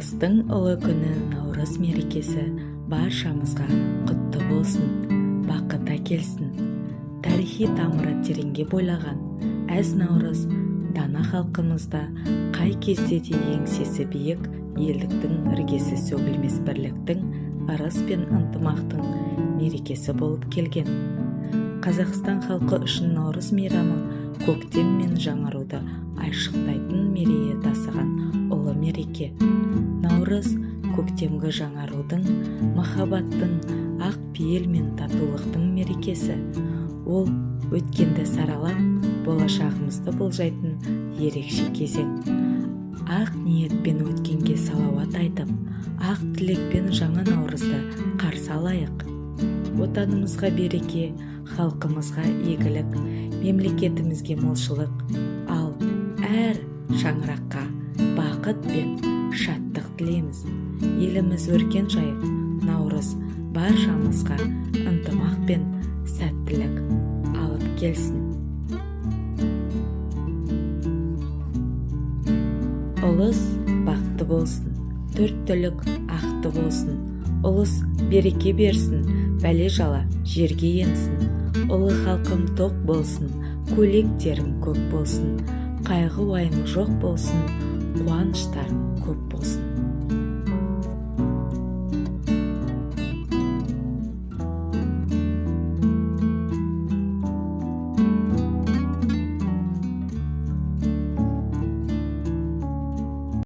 Ұлыстың ұлы күні Наурыз мерекесі баршамызға құтты болсын, бақыт әкелсін. Тарихи тамыры тереңге бойлаған әз Наурыз дана халқымызда қай кезде де еңсесі биік елдіктің іргесі сөгілмес бірліктің, ырыс пен ынтымақтың мерекесі болып келген. Қазақстан халқы үшін Наурыз мейрамы көктем мен жаңаруды айшықтайтын мерейі тасыған ұлы мереке. Наурыз көктемгі жаңарудың, махаббаттың, ақ пейіл мен татулықтың мерекесі. Ол өткенді саралап, болашағымызды болжайтын ерекше кезең. Ақ ниетпен өткенге салауат айтып, ақ тілекпен жаңа Наурызды қарсы алайық. Отанымызға береке, халқымызға игілік, мемлекетімізге молшылық, ал әр шаңыраққа бақыт пен шаттық тілейміз. Еліміз өркен жайып, Наурыз баршамызға ынтымақ пен сәттілік алып келсін. Ұлыс бақытты болсын, төрт түлік ақты болсын, ұлыс береке берсін, бәле-жала жерге енсін. Ұлы халқым тоқ болсын, көйлектерің көк болсын, қайғы-уайым жоқ болсын, қуаныштарың көп болсын.